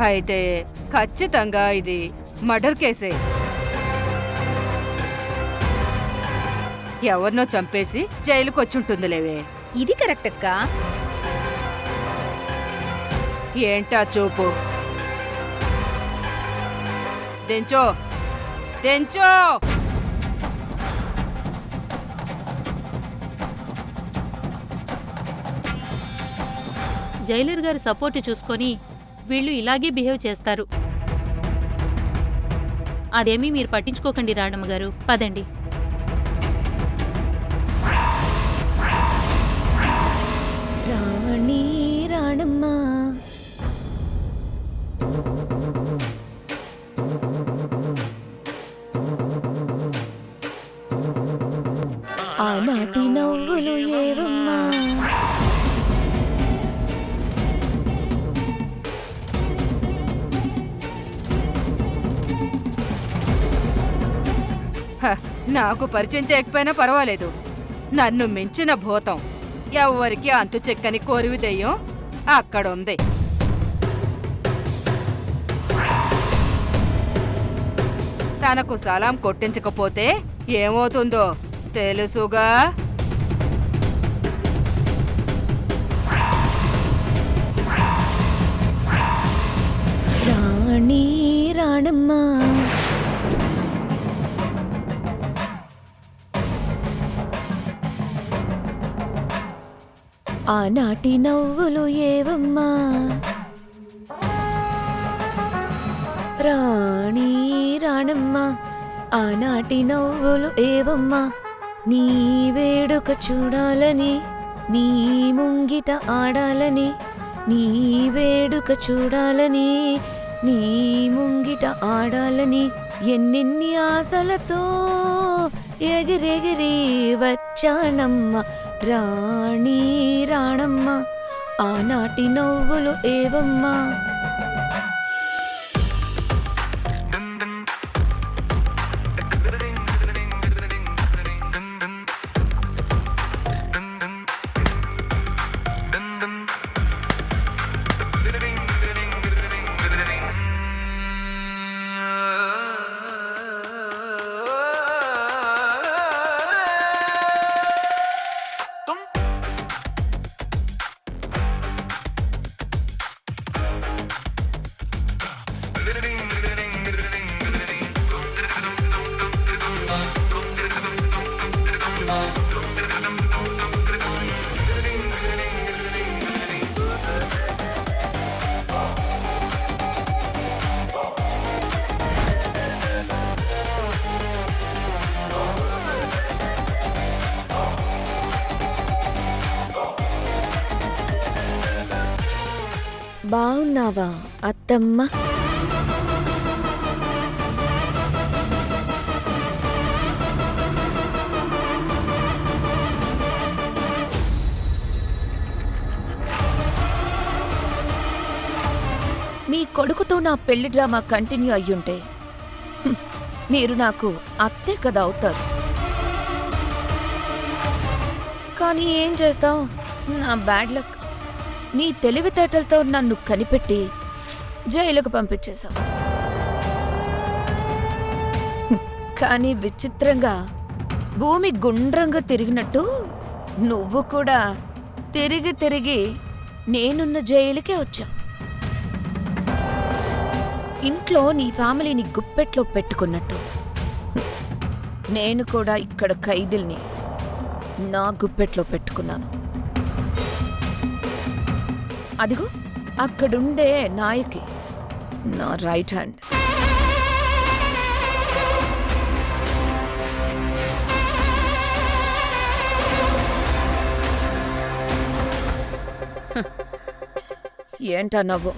అయితే ఖచ్చితంగా ఇది మర్డర్ కేసే. ఎవరినో చంపేసి జైలుకు వచ్చుంటుందిలేవే. ఇది కరెక్ట్ అక్క. ఏంటా చూపు? దించో దించో. జైలర్ గారి సపోర్ట్ చూసుకొని వీళ్ళు ఇలాగే బిహేవ్ చేస్తారు. అదేమీ మీరు పట్టించుకోకండి రాణమ్మ గారు, పదండి. రాణి రాణమ్మ, ఆనాటి నవ్వులు ఏవమ్మా, నాకు పరిచయం చేయకపోయినా పర్వాలేదు. నన్ను మించిన భూతం, ఎవ్వరికి అంతు చెక్కని కోరివి దెయ్యం అక్కడుంది. తనకు సలాం కొట్టించకపోతే ఏమవుతుందో తెలుసుగా. రాణి రాణమ్మ, ఆనాటి నవ్వులు ఏవమ్మా, రాణి రాణమ్మ, ఆనాటి నవ్వులు ఏవమ్మా, నీ వేడుక చూడాలని, నీ ముంగిట ఆడాలని, నీ వేడుక చూడాలని, నీ ముంగిట ఆడాలని, ఎన్నెన్ని ఆశలతో ఎగిరెగిరి వచ్చానమ్మ, రాణి రాణమ్మ, ఆనాటి నవ్వులు ఏవమ్మా. బావున్నావా అత్తమ్మ? మీ కొడుకుతో నా పెళ్లి డ్రామా కంటిన్యూ అయ్యుంటే మీరు నాకు అత్తే కదా అవుతారు. కానీ ఏం చేస్తావు, నా బ్యాడ్ లక్. నీ తెలివితేటలతో నన్ను కనిపెట్టి జైలుకు పంపించేశావు. కానీ విచిత్రంగా భూమి గుండ్రంగా తిరిగినట్టు నువ్వు కూడా తిరిగి తిరిగి నేనున్న జైలుకే వచ్చావు. ఇంట్లో నీ ఫ్యామిలీని గుప్పెట్లో పెట్టుకున్నట్టు నేను కూడా ఇక్కడ ఖైదీల్ని నా గుప్పెట్లో పెట్టుకున్నాను. అదిగో అక్కడుండే నాయకి నా రైట్ హ్యాండ్. ఏంటా నవ్వు?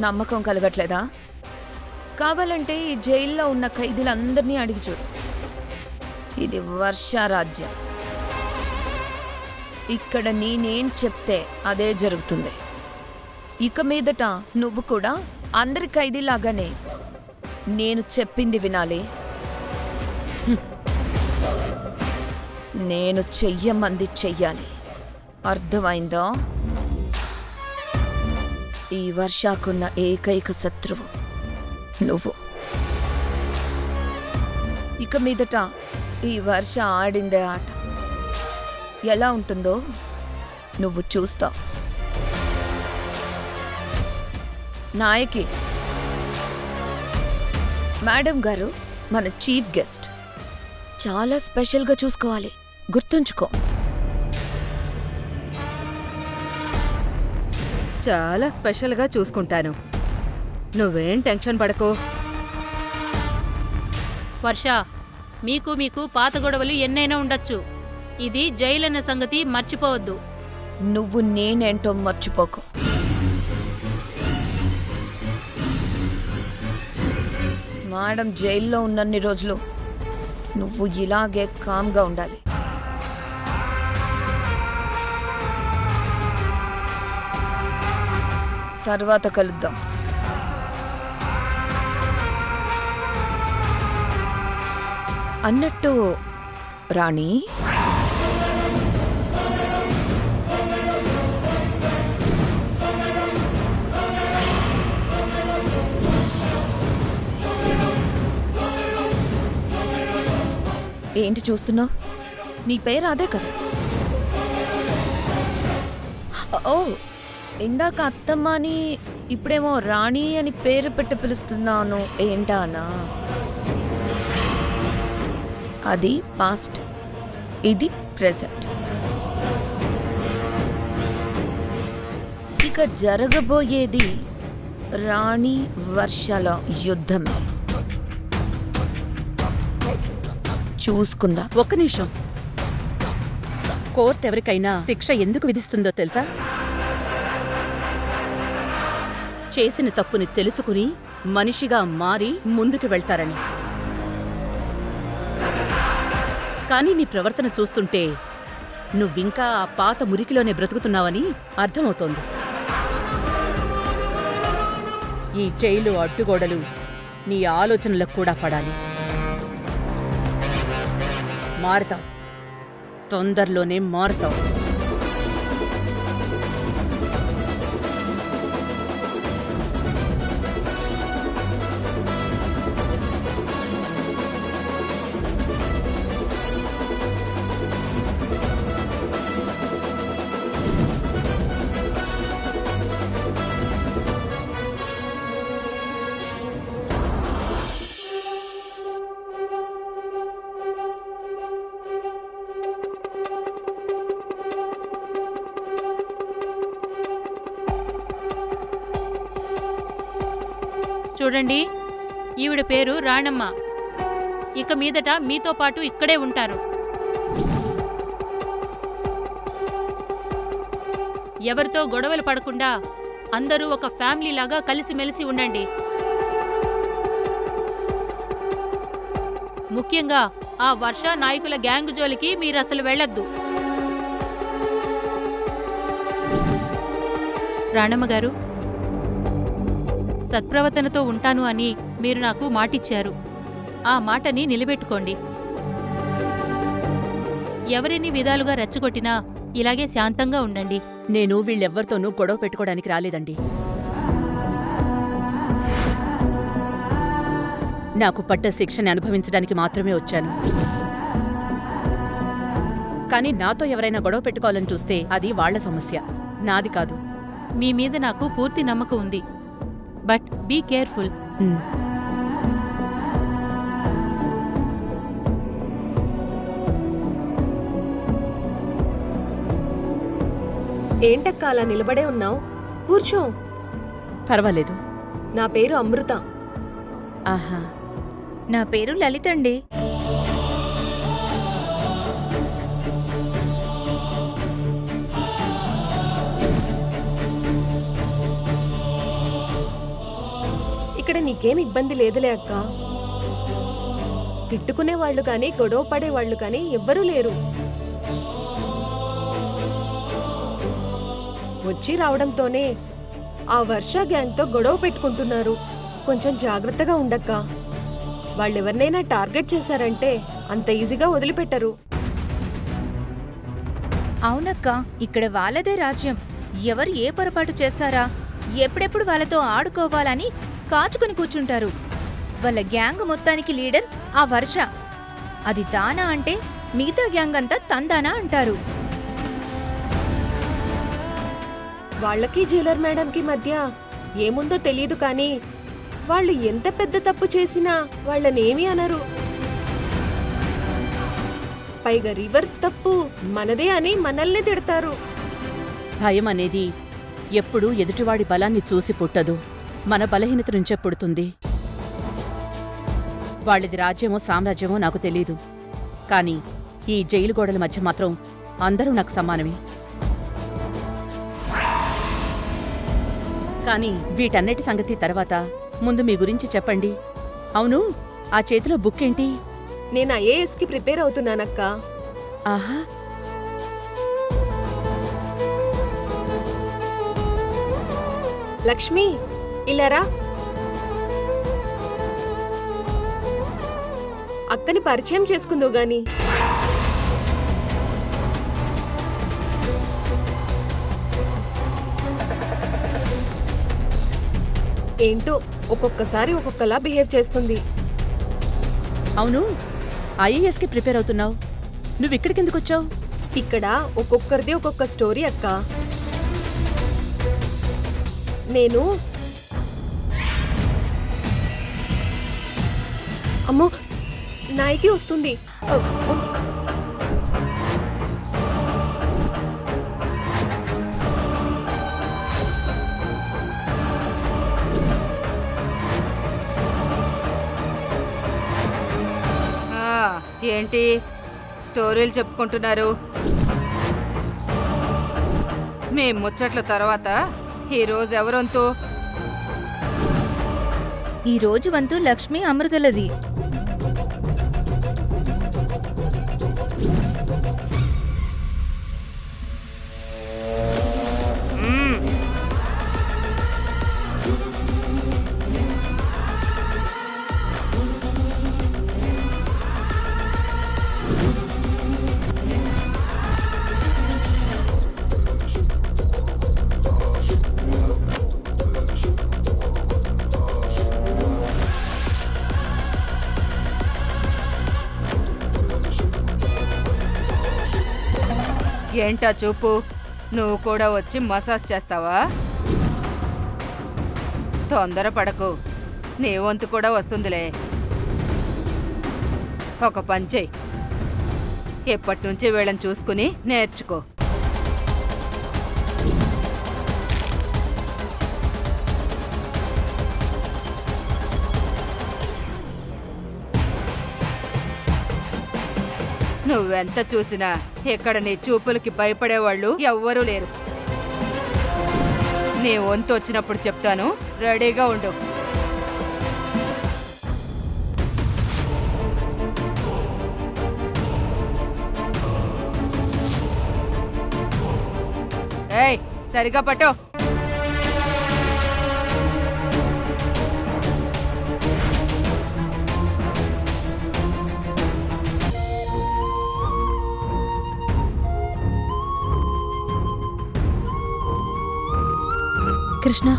నమ్మకం కలగట్లేదా? కావాలంటే ఈ జైల్లో ఉన్న ఖైదీలందరినీ అడిగి చూడు. ఇది వర్షారాజ్యం. ఇక్కడ నేనేం చెప్తే అదే జరుగుతుంది. ఇక మీదట నువ్వు కూడా అందరి ఖైదీలాగానే నేను చెప్పింది వినాలి. నేను చెయ్యమంది చెయ్యాలి. అర్థమైందా? ఈ వర్షాకున్న ఏకైక శత్రువు నువ్వు. ఇక మీదట ఈ వర్ష ఆడిందే ఆట ఎలా ఉంటుందో నువ్వు చూస్తావు. నాయకి, మేడం గారు మన చీఫ్ గెస్ట్. చాలా స్పెషల్గా చూసుకోవాలి, గుర్తుంచుకో. చాలా స్పెషల్గా చూసుకుంటాను. నువ్వేం టెన్షన్ పడకో. వర్ష, మీకు పాత గొడవలు ఎన్నైనా ఉండొచ్చు. ఇది జైలన్న సంగతి మర్చిపోవద్దు. నువ్వు నేనేంటో మర్చిపోకు. మేడం జైల్లో ఉన్నన్ని రోజులు నువ్వు ఇలాగే కామ్గా ఉండాలి. తర్వాత కలుద్దాం. అన్నట్టు రాణి, ఏంటి చూస్తున్నావు? నీ పేరు అదే కదా? ఓ, ఇందాక అత్తమ్మ అని ఇప్పుడేమో రాణి అని పేరు పెట్టి పిలుస్తున్నాను ఏంటానా? అది పాస్ట్, ఇది ప్రెజెంట్. ఇక జరగబోయేది రాణి వర్షల యుద్ధమే. చూసుకుందా? ఒక్క నిమిషం. కోర్టు ఎవరికైనా శిక్ష ఎందుకు విధిస్తుందో తెలుసా? చేసిన తప్పుని తెలుసుకుని మనిషిగా మారి ముందుకు వెళ్తారని. కానీ నీ ప్రవర్తన చూస్తుంటే నువ్వింకా ఆ పాత మురికిలోనే బ్రతుకుతున్నావని అర్థమవుతోంది. ఈ జైలు అడ్డుగోడలు నీ ఆలోచనలకు కూడా పడాలి. మారుతావు, తొందరలోనే మారుతావు. చూడండి, ఈవిడ పేరు రాణమ్మ. ఇక మీదట మీతో పాటు ఇక్కడే ఉంటారు. ఎవరితో గొడవలు పడకుండా అందరూ ఒక ఫ్యామిలీలాగా కలిసిమెలిసి ఉండండి. ముఖ్యంగా ఆ వర్ష నాయకుల గ్యాంగు జోలికి మీరసలు వెళ్ళొద్దు. రాణమ్మ గారు, సత్ప్రవర్తనతో ఉంటాను అని మీరు నాకు మాటిచ్చారు. ఆ మాటని నిలబెట్టుకోండి. ఎవరిని విధాలుగా రెచ్చగొట్టినా ఇలాగే శాంతంగా ఉండండి. నేను వీళ్ళెవ్వరితోనూ గొడవ పెట్టుకోవడానికి రాలేదండి. నాకు పడ్డ శిక్షని అనుభవించడానికి మాత్రమే వచ్చాను. కానీ నాతో ఎవరైనా గొడవ పెట్టుకోవాలని చూస్తే అది వాళ్ల సమస్య, నాది కాదు. మీ మీద నాకు పూర్తి నమ్మకం ఉంది. But be careful. ఏంటక్క అలా నిలబడే ఉన్నావు? కూర్చో. పర్వాలేదు. నా పేరు అమృత. ఆహా, నా పేరు లలిత అండి. ఇక్కడ నీకేం ఇబ్బంది లేదులే అక్క. తిట్టుకునేవాళ్లు కానీ గొడవ పడేవాళ్లు కానీ ఎవ్వరూ లేరు. వచ్చి రావడంతోనే ఆ వర్ష గ్యాంగ్తో గొడవ పెట్టుకుంటున్నారు. కొంచెం జాగ్రత్తగా ఉండక్క. వాళ్ళెవరినైనా టార్గెట్ చేశారంటే అంత ఈజీగా వదిలిపెట్టరు. అవునక్క, ఇక్కడ వాళ్ళదే రాజ్యం. ఎవరు ఏ పొరపాటు చేస్తారా, ఎప్పుడెప్పుడు వాళ్ళతో ఆడుకోవాలని కాచుకుని కూర్చుంటారు. వాళ్ళ గ్యాంగ్ మొత్తానికి లీడర్ ఆ వర్ష. అది దానా అంటే మిగతా గ్యాంగ్ అంతా తందానా అంటారు. వాళ్ళకి జైలర్ మేడంకి మధ్య ఏముందో తెలియదు కానీ వాళ్ళు ఎంత పెద్ద తప్పు చేసినా వాళ్ళనేమీ అనరు. పైగా రివర్స్ తప్పు మనదే అని మనల్ని తిడతారు. భయం అనేది ఎప్పుడూ ఎదుటివాడి బలాన్ని చూసి పుట్టదు, మన బలహీనత నుంచే పుడుతుంది. వాళ్ళది రాజ్యమో సామ్రాజ్యమో నాకు తెలీదు, కానీ ఈ జైలు గోడల మధ్య మాత్రం అందరూ నాకు సమానమే. కానీ వీటన్నిటి సంగతి తర్వాత ముందు మీ గురించి చెప్పండి. అవును, ఆ చేతిలో బుక్ ఏంటి? నేను ఐఏఎస్కి ప్రిపేర్ అవుతున్నానక్క. ఆహా, లక్ష్మి, ఇలారా. అక్కని పరిచయం చేసుకుందో గాని. ఏంటో ఒక్కొక్కసారి ఒక్కొక్కలా బిహేవ్ చేస్తుంది. అవును, ఐఏఎస్కి ప్రిపేర్ అవుతున్నావు, నువ్విక్కడికి ఎందుకు వచ్చావు? ఇక్కడ ఒక్కొక్కరిది ఒక్కొక్క స్టోరీ అక్క. నేను అమ్మో, నాయకి వస్తుంది. ఏంటి స్టోరీలు చెప్పుకుంటున్నారు? మీ ముచ్చట్ల తర్వాత ఈ రోజు ఎవరొంతు? ఈ రోజు వంతు లక్ష్మి అమృతలది. ఏంటా చూపు? నువ్వు కూడా వచ్చి మసాజ్ చేస్తావా? తొందరపడకు, నీ వంతు కూడా వస్తుందిలే. ఒక పని చెయ్యి, ఎప్పటి నుంచి వీళ్ళని చూసుకుని నేర్చుకో. నువ్వెంత చూసినా ఇక్కడ నీ చూపులకి భయపడేవాళ్ళు ఎవ్వరూ లేరు. నీ వంతు వచ్చినప్పుడు చెప్తాను, రెడీగా ఉండు. ఏయ్, సరిగా పట్టు. Krishna,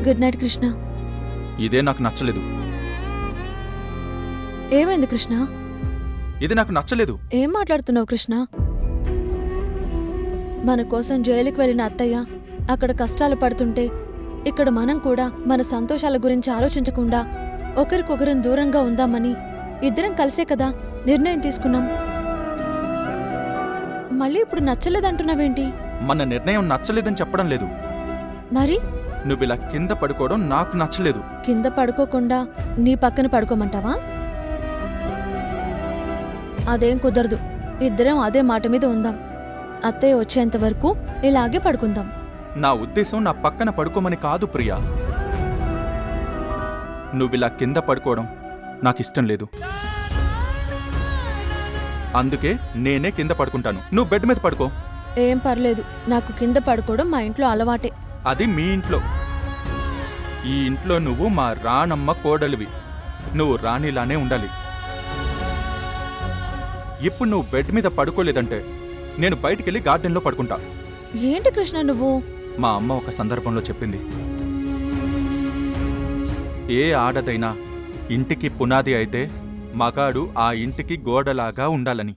good night Krishna. ఇదే నాకు నచ్చలేదు. ఏమైంది కృష్ణ? ఇది నాకు నచ్చలేదు. ఏం మాట్లాడుతున్నావు కృష్ణ? మన కోసం జైలుకి వెళ్ళిన అత్తయ్య అక్కడ కష్టాలు పడుతుంటే ఇక్కడ మనం కూడా మన సంతోషాల గురించి ఆలోచించకుండా ఒకరికొకరం దూరంగా ఉందామని ఇద్దరం కలిసే కదా నిర్ణయం తీసుకున్నాం. మళ్ళీ ఇప్పుడు నచ్చలేదంటున్నావేంటి? మన నిర్ణయం నచ్చలేదని చెప్పడం లేదు. మరి నువ్విలా కింద పడుకోవడం నాకు నచ్చలేదు. కింద పడుకోకుండా నీ పక్కన పడుకోమంటావా? అదేం కుదరదు. ఇద్దరం అదే మాట మీద ఉందాం. అత్తయ్య వచ్చేంత వరకు ఇలాగే పడుకుందాం. నా ఉద్దేశం నా పక్కన పడుకోమని కాదు ప్రియా. నువ్విలా కింద పడుకోవడం నాకిష్టం లేదు. అందుకే నేనే కింద పడుకుంటాను. నువ్వు బెడ్ మీద పడుకో. ఏం పర్లేదు, నాకు కింద పడుకోవడం మా ఇంట్లో అలవాటే. అది మీ ఇంట్లో. ఈ ఇంట్లో నువ్వు మా రాణమ్మ కోడలివి. నువ్వు రాణిలానే ఉండాలి. ఇప్పుడు నువ్వు బెడ్ మీద పడుకోలేదంటే నేను బయటికెళ్ళి గార్డెన్లో పడుకుంటా. ఏంటి కృష్ణ నువ్వు? మా అమ్మ ఒక సందర్భంలో చెప్పింది, ఏ ఆడదైనా ఇంటికి పునాది అయితే మగాడు ఆ ఇంటికి గోడలాగా ఉండాలని.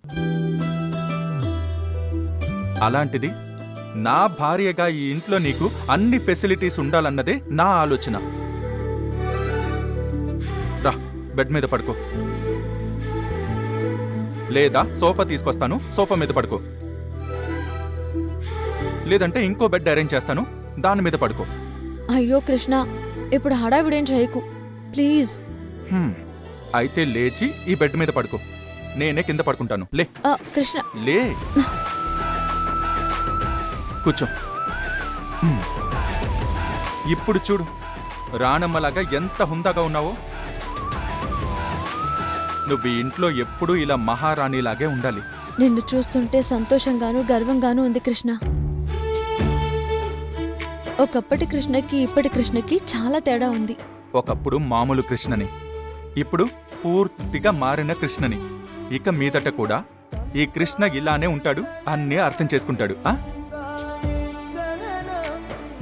అలాంటిది నా భార్యగా ఈ ఇంట్లో నీకు అన్ని ఫెసిలిటీస్ ఉండాలన్నదే నా ఆలోచన. రా, బెడ్ మీద పడుకో. లేదా సోఫా తీసుకొస్తాను, సోఫా మీద పడుకో. లేదంటే ఇంకో బెడ్ అరేంజ్ చేస్తాను, దాని మీద పడుకో. అయ్యో కృష్ణ, ఇప్పుడు హడావిడేం చేయకు ప్లీజ్. అయితే లేచి ఈ బెడ్ మీద పడుకో. నేనే కింద పడుకుంటాను. లే కృష్ణ, లే, కూర్చో. ఇప్పుడు చూడు, రాణమ్మలాగా ఎంత హుందాగా ఉన్నావో. నువ్వు ఈ ఇంట్లో ఎప్పుడూ ఇలా మహారాణిలాగే ఉండాలి. నిన్ను చూస్తుంటే సంతోషంగాను గర్వంగాను ఉంది కృష్ణ. ఒకప్పటి కృష్ణకి ఇప్పటి కృష్ణకి చాలా తేడా ఉంది. ఒకప్పుడు మామూలు కృష్ణని, ఇప్పుడు పూర్తిగా మారిన కృష్ణని. ఇక మీదట కూడా ఈ కృష్ణ ఇలానే ఉంటాడు, అన్నీ అర్థం చేసుకుంటాడు.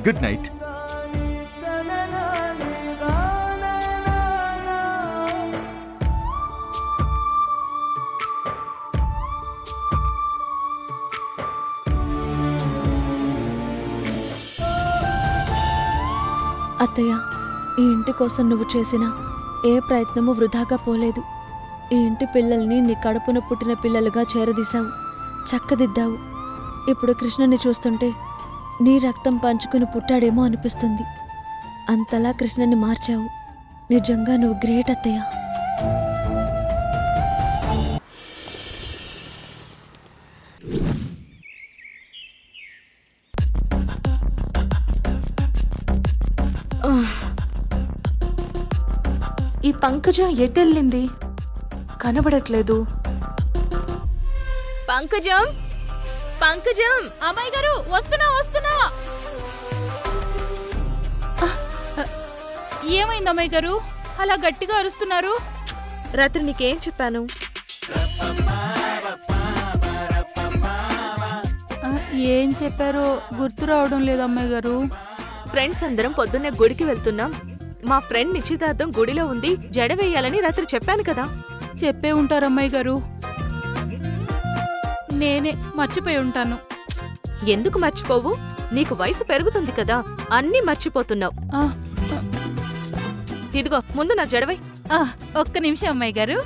Good night. అత్తయ్య, ఈ ఇంటి కోసం నువ్వు చేసిన ఏ ప్రయత్నము వృధాగా పోలేదు. ఈ ఇంటి పిల్లల్ని నీ కడుపున పుట్టిన పిల్లలుగా చేరదీశావు, చక్కదిద్దావు. ఇప్పుడు కృష్ణని చూస్తుంటే నీ రక్తం పంచుకుని పుట్టాడేమో అనిపిస్తుంది. అంతలా కృష్ణని మార్చావు. నిజంగా నువ్వు గ్రేట్ అత్తయ్య. ఈ పంకజం ఎటెళ్ళింది? కనబడట్లేదు. పంకజం, పంకజం! అమ్మాయి గారు, వస్తున్నా వస్తున్నా. ఏమైంది అమ్మాయి గారు, అలా గట్టిగా అరుస్తున్నారు? రాత్రి నీకేం చెప్పాను? ఏం చెప్పారో గుర్తు రావడం లేదు అమ్మాయి గారు. ఫ్రెండ్స్ అందరం పొద్దున్నే గుడికి వెళ్తున్నాం. మా ఫ్రెండ్ నిశ్చితార్థం గుడిలో ఉంది, జడ వేయాలని రాత్రి చెప్పాను కదా. చెప్పే ఉంటారు అమ్మాయి గారు. నేనే మర్చిపోయి ఉంటాను. ఎందుకు మర్చిపోవు? నీకు వయసు పెరుగుతుంది కదా, అన్నీ మర్చిపోతున్నావు. ఇదిగో ముందు నా జడవై. ఒక్క నిమిషం అమ్మాయి గారు.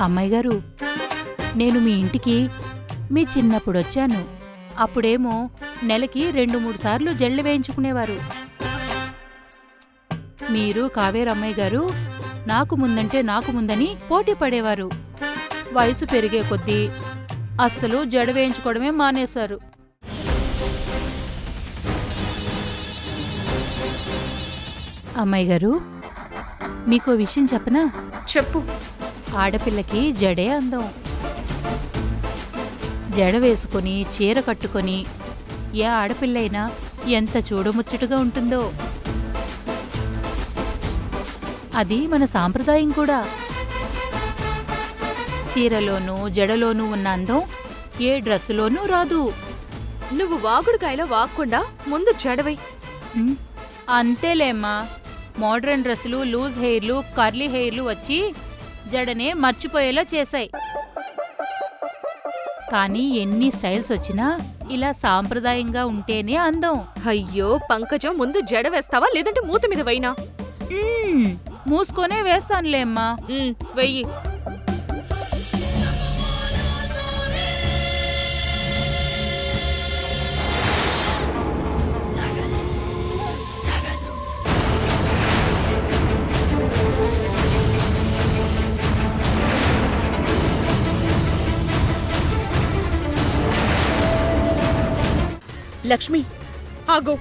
అమ్మాయి గారు, నేను మీ ఇంటికి మీ చిన్నప్పుడు వచ్చాను. అప్పుడేమో నెలకి 2-3 సార్లు జళ్ళు వేయించుకునేవారు. మీరు కావేరమ్మాయి గారు నాకు ముందంటే నాకు ముందని పోటీ పడేవారు. వయసు పెరిగే కొద్దీ అస్సలు జడ వేయించుకోవడమే మానేశారు. అమ్మాయి గారు, మీకో విషయం చెప్పనా? చెప్పు. ఆడపిల్లకి జడే అందం. జడ వేసుకొని చీర కట్టుకొని ఏ ఆడపిల్లైనా ఎంత చూడముచ్చటగా ఉంటుందో. అది మన సాంప్రదాయం కూడా. చీరలోనూ జడలోనూ ఉన్న అందం ఏ డ్రెస్సులోనూ రాదు. నువ్వు వాగుడుకాయలో వాక్కుండా ముందు జడవై. ఉమ్, అంతేలేమ్మా. మోడ్రన్ డ్రెస్సులు, లూజ్ హెయిర్లు, కర్లీ హెయిర్లు వచ్చి జడనే మర్చిపోయేలా చేశాయి. కానీ ఎన్ని స్టైల్స్ వచ్చినా ఇలా సాంప్రదాయంగా ఉంటేనే అందం. అయ్యో పంకజం, ముందు జడ వేస్తావా లేదంటే మూత మీద వైనా? మూసుకొనే వేస్తానులేమ్మా. వెయ్యి. లక్ష్మి, ఆగు.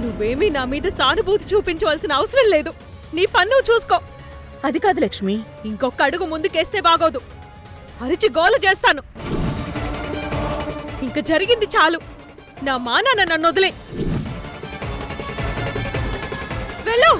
నువ్వేమీ నా మీద సానుభూతి చూపించవలసిన అవసరం లేదు. నీ పన్ను చూసుకో. అది కాదు లక్ష్మి. ఇంకొక అడుగు ముందుకేస్తే బాగోదు. అరిచి గోల చేస్తాను. ఇంక జరిగింది చాలు. నా మానాన్న నన్ను వదిలే. వెళ్ళు.